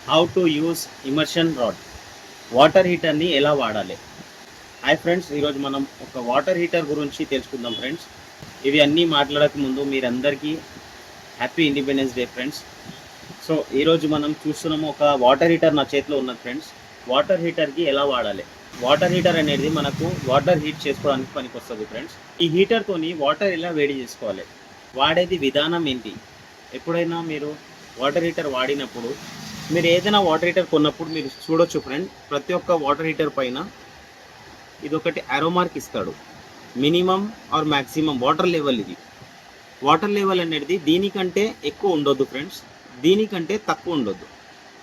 How to use immersion rod, water హీటర్ని ఎలా వాడాలి. హాయ్ ఫ్రెండ్స్, ఈరోజు మనం ఒక వాటర్ హీటర్ గురించి తెలుసుకుందాం ఫ్రెండ్స్. ఇవి అన్నీ మాట్లాడక ముందు మీరందరికీ happy independence day friends. So ఈరోజు మనం చూస్తున్నాము, ఒక వాటర్ హీటర్ నా చేతిలో ఉన్నది ఫ్రెండ్స్. వాటర్ హీటర్కి ఎలా వాడాలి. వాటర్ హీటర్ అనేది మనకు వాటర్ హీట్ చేసుకోవడానికి పనికి వస్తుంది ఫ్రెండ్స్. ఈ హీటర్తోని వాటర్ ఎలా వేడి చేసుకోవాలి, వాడేది విధానం ఏంటి. ఎప్పుడైనా మీరు వాటర్ హీటర్ వాడినప్పుడు, మీరు ఏదైనా వాటర్ హీటర్ కొన్నప్పుడు మీరు చూడొచ్చు ఫ్రెండ్, ప్రతి ఒక్క వాటర్ హీటర్ పైన ఇది ఒకటి ఆరో మార్క్ ఇస్తాడు. Minimum or maximum water level. ఇది వాటర్ లెవెల్ అనేది దీనికంటే ఎక్కువ ఉండొద్దు ఫ్రెండ్స్, దీనికంటే తక్కువ ఉండొద్దు.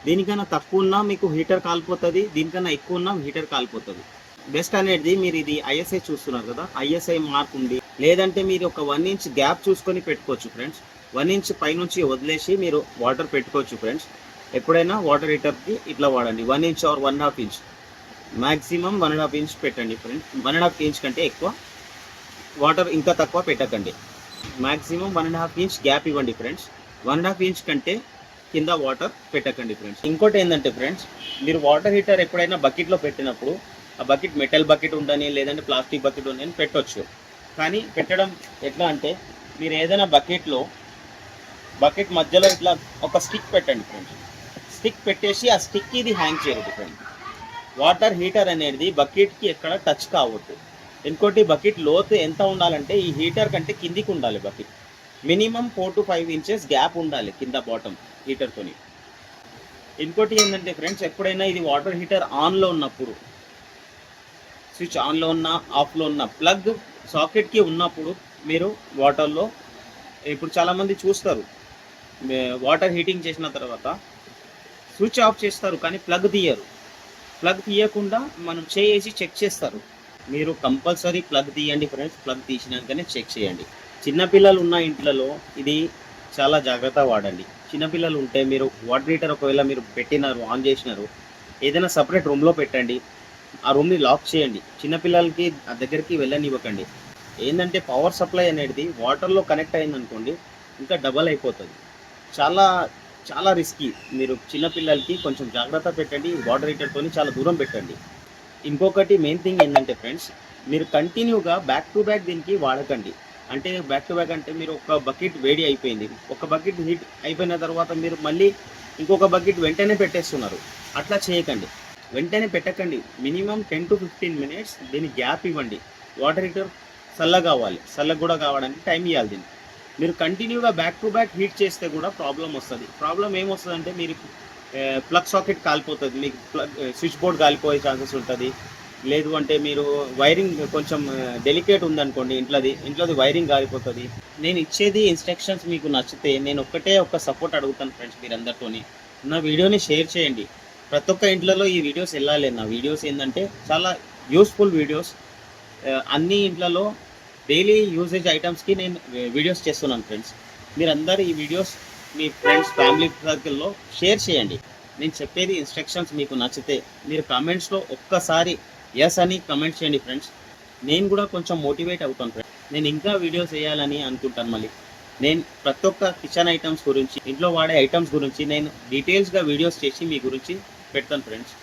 దీనికన్నా తక్కువ ఉన్నా మీకు హీటర్ కాలిపోతుంది, దీనికన్నా ఎక్కువ ఉన్నా హీటర్ కాలిపోతుంది. బెస్ట్ అనేది మీరు ఇది ఐఎస్ఐ చూస్తున్నారు కదా, ఐఎస్ఐ మార్క్ ఉంది. లేదంటే మీరు ఒక 1 ఇంచ్ గ్యాప్ చూసుకొని పెట్టుకోవచ్చు ఫ్రెండ్స్. 1 ఇంచ్ పైనుంచి వదిలేసి మీరు వాటర్ పెట్టుకోవచ్చు ఫ్రెండ్స్. ఎప్పుడైనా వాటర్ హీటర్కి ఇట్లా వాడండి. 1 inch are 1.5 inch, maximum 1.5 inch పెట్టండి ఫ్రెండ్స్. 1.5 ఇంచ్ కంటే ఎక్కువ వాటర్ ఇంకా తక్కువ పెట్టకండి. మ్యాక్సిమం 1.5 ఇంచ్ గ్యాప్ ఇవ్వండి ఫ్రెండ్స్. 1.5 ఇంచ్ కంటే కింద వాటర్ పెట్టకండి ఫ్రెండ్స్. ఇంకోటి ఏంటంటే ఫ్రెండ్స్, మీరు వాటర్ హీటర్ ఎప్పుడైనా బకెట్లో పెట్టినప్పుడు, ఆ బకెట్ మెటల్ బకెట్ ఉండని లేదంటే ప్లాస్టిక్ బకెట్ ఉండని పెట్టవచ్చు. కానీ పెట్టడం ఎట్లా అంటే, మీరు ఏదైనా బకెట్ మధ్యలో ఇట్లా ఒక స్టిక్ పెట్టండి ఫ్రెండ్స్. స్టిక్ పెట్టేసి ఆ స్టిక్ ఇది హ్యాంగ్ చేయదు ఫ్రెండ్స్. వాటర్ హీటర్ అనేది బకెట్కి ఎక్కడ టచ్ కావద్దు. ఇంకోటి, బకెట్ లోతు ఎంత ఉండాలంటే ఈ హీటర్ కంటే కిందికి ఉండాలి bucket. Minimum 4 to 5 inches gap ఉండాలి కింద బాటమ్ హీటర్తోని. ఇంకోటి ఏంటంటే ఫ్రెండ్స్, ఎప్పుడైనా ఇది వాటర్ హీటర్ ఆన్లో ఉన్నప్పుడు, స్విచ్ ఆన్లో ఉన్న ఆఫ్లో ఉన్న ప్లగ్ సాకెట్కి ఉన్నప్పుడు మీరు వాటర్లో, ఇప్పుడు చాలామంది చూస్తారు వాటర్ హీటింగ్ చేసిన తర్వాత స్విచ్ ఆఫ్ చేస్తారు కానీ ప్లగ్ తీయరు. ప్లగ్ తీయకుండా మనం చేసి చెక్ చేస్తారు. మీరు కంపల్సరీ ప్లగ్ తీయండి ఫ్రెండ్స్. ప్లగ్ తీసినాకనే చెక్ చేయండి. చిన్నపిల్లలు ఉన్న ఇంట్లలో ఇది చాలా జాగ్రత్త వాడండి. చిన్నపిల్లలు ఉంటే మీరు వాటర్ హీటర్ ఒకవేళ మీరు పెట్టినారు, ఆన్ చేసినారు, ఏదైనా సపరేట్ రూమ్లో పెట్టండి. ఆ రూమ్ని లాక్ చేయండి. చిన్నపిల్లలకి ఆ దగ్గరికి వెళ్ళనివ్వకండి. ఏంటంటే పవర్ సప్లై అనేది వాటర్లో కనెక్ట్ అయిందనుకోండి, ఇంకా డబల్ అయిపోతుంది. చాలా చాలా రిస్కీ. మీరు చిన్నపిల్లలకి కొంచెం జాగ్రత్త పెట్టండి. వాటర్ హీటర్తో చాలా దూరం పెట్టండి. ఇంకొకటి మెయిన్ థింగ్ ఏంటంటే ఫ్రెండ్స్, మీరు కంటిన్యూగా బ్యాక్ టు బ్యాక్ దీనికి వాడకండి. అంటే బ్యాక్ టు బ్యాక్ అంటే, మీరు ఒక బకెట్ వేడి అయిపోయింది, ఒక బకెట్ హీట్ అయిపోయిన తర్వాత మీరు మళ్ళీ ఇంకొక బకెట్ వెంటనే పెట్టేస్తున్నారు. అట్లా చేయకండి, వెంటనే పెట్టకండి. మినిమం 10 to 15 మినిట్స్ దీన్ని గ్యాప్ ఇవ్వండి. వాటర్ హీటర్ చల్లగా అవ్వాలి, చల్లగా కూడా కావడానికి టైం ఇవ్వాలి దీన్ని. మీరు కంటిన్యూగా బ్యాక్ టు బ్యాక్ హీట్ చేస్తే కూడా ప్రాబ్లం వస్తుంది. ప్రాబ్లం ఏమొస్తుందంటే, మీరు ప్లగ్ సాకెట్ కాలిపోతుంది, మీకు స్విచ్ బోర్డ్ కాలిపోయే ఛాన్సెస్ ఉంటుంది. లేదు అంటే మీరు వైరింగ్ కొంచెం డెలికేట్ ఉందనుకోండి, ఇంట్లోది వైరింగ్ కాలిపోతుంది. నేను ఇచ్చేది ఇన్స్ట్రక్షన్స్ మీకు నచ్చితే, నేను ఒక సపోర్ట్ అడుగుతాను ఫ్రెండ్స్ మీరందరితోని, నా వీడియోని షేర్ చేయండి. ప్రతి ఒక్క ఇంట్లలో ఈ వీడియోస్ వెళ్ళాలి. నా వీడియోస్ ఏంటంటే చాలా యూస్ఫుల్ వీడియోస్. అన్ని ఇంట్లలో డైలీ యూసేజ్ ఐటమ్స్కి నేను వీడియోస్ చేస్తున్నాను ఫ్రెండ్స్. మీరందరూ ఈ వీడియోస్ మీ ఫ్రెండ్స్, ఫ్యామిలీ సర్కిల్లో షేర్ చేయండి. నేను చెప్పేది ఇన్స్ట్రక్షన్స్ మీకు నచ్చితే మీరు కామెంట్స్లో ఒక్కసారి ఎస్ అని కమెంట్ చేయండి ఫ్రెండ్స్. నేను కూడా కొంచెం మోటివేట్ అవుతాను ఫ్రెండ్స్. నేను ఇంకా వీడియోస్ వేయాలని అనుకుంటాను. మళ్ళీ నేను ప్రతి ఒక్క కిచెన్ ఐటమ్స్ గురించి, ఇంట్లో వాడే ఐటమ్స్ గురించి నేను డీటెయిల్స్గా వీడియోస్ చేసి మీ గురించి పెడతాను ఫ్రెండ్స్.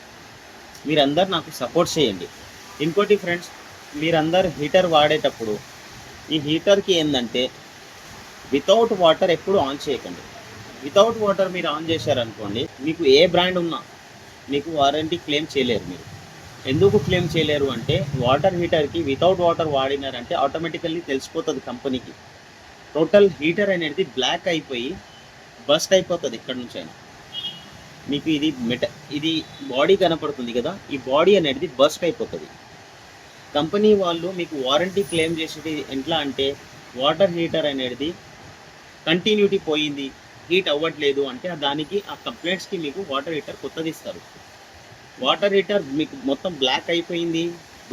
మీరందరూ నాకు సపోర్ట్ చేయండి. ఇంకోటి ఫ్రెండ్స్, మీరందరూ హీటర్ వాడేటప్పుడు ఈ హీటర్కి ఏంటంటే, వితౌట్ వాటర్ ఎప్పుడు ఆన్ చేయకండి. వితౌట్ వాటర్ మీరు ఆన్ చేశారనుకోండి, మీకు ఏ బ్రాండ్ ఉన్నా మీకు వారంటీ క్లెయిమ్ చేయలేరు. మీరు ఎందుకు క్లెయిమ్ చేయలేరు అంటే, వాటర్ హీటర్కి వితౌట్ వాటర్ వాడినారంటే ఆటోమేటికల్లీ తెలిసిపోతుంది కంపెనీకి. టోటల్ హీటర్ అనేది బ్లాక్ అయిపోయి బస్ట్ అయిపోతుంది. ఇక్కడ నుంచి అయినా మీకు ఇది బాడీ కనపడుతుంది కదా, ఈ బాడీ అనేది బస్ట్ అయిపోతుంది. కంపెనీ వాళ్ళు మీకు వారంటీ క్లెయిమ్ చేసేది ఎట్లా అంటే, వాటర్ హీటర్ అనేది కంటిన్యూటీ పోయింది, హీట్ అవ్వట్లేదు అంటే దానికి ఆ కంప్లైంట్స్కి మీకు వాటర్ హీటర్ కొత్తది ఇస్తారు. వాటర్ హీటర్ మీకు మొత్తం బ్లాక్ అయిపోయింది,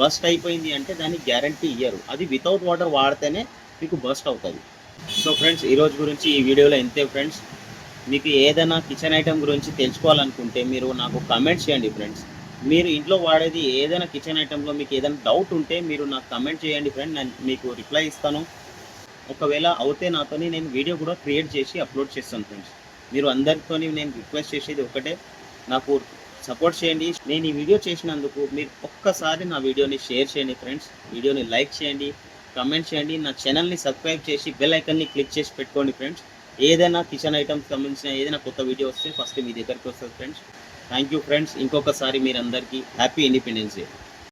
బస్ట్ అయిపోయింది అంటే దానికి గ్యారంటీ ఇయ్యరు. అది వితౌట్ వాటర్ వాడితేనే మీకు బస్ట్ అవుతుంది. సో ఫ్రెండ్స్, ఈరోజు గురించి ఈ వీడియోలో ఇంతే ఫ్రెండ్స్. మీకు ఏదైనా కిచెన్ ఐటమ్ గురించి తెలుసుకోవాలనుకుంటే మీరు నాకు కమెంట్ చేయండి ఫ్రెండ్స్. మీరు ఇంట్లో వాడేది ఏదైనా కిచెన్ ఐటెంలో మీకు ఏదైనా డౌట్ ఉంటే మీరు నాకు కమెంట్ చేయండి ఫ్రెండ్. నేను మీకు రిప్లై ఇస్తాను. ఒకవేళ అవుతే నేను వీడియో కూడా క్రియేట్ చేసి అప్లోడ్ చేస్తాను ఫ్రెండ్స్. మీరు అందరితో నేను రిక్వెస్ట్ చేసేది ఒకటే, నాకు సపోర్ట్ చేయండి. నేను ఈ వీడియో చేసినందుకు మీరు ఒక్కసారి నా వీడియోని షేర్ చేయండి ఫ్రెండ్స్. వీడియోని లైక్ చేయండి, కమెంట్ చేయండి, నా ఛానల్ని సబ్స్క్రైబ్ చేసి బెల్ ఐకన్ని క్లిక్ చేసి పెట్టుకోండి ఫ్రెండ్స్. ఏదైనా కిచెన్ ఐటమ్స్ సంబంధించిన ఏదైనా కొత్త వీడియో వస్తే ఫస్ట్ మీ దగ్గరికి వస్తుంది ఫ్రెండ్స్. Thank you friends. ఇంకొకసారి మీరందరికీ హ్యాపీ ఇండిపెండెన్స్ డే.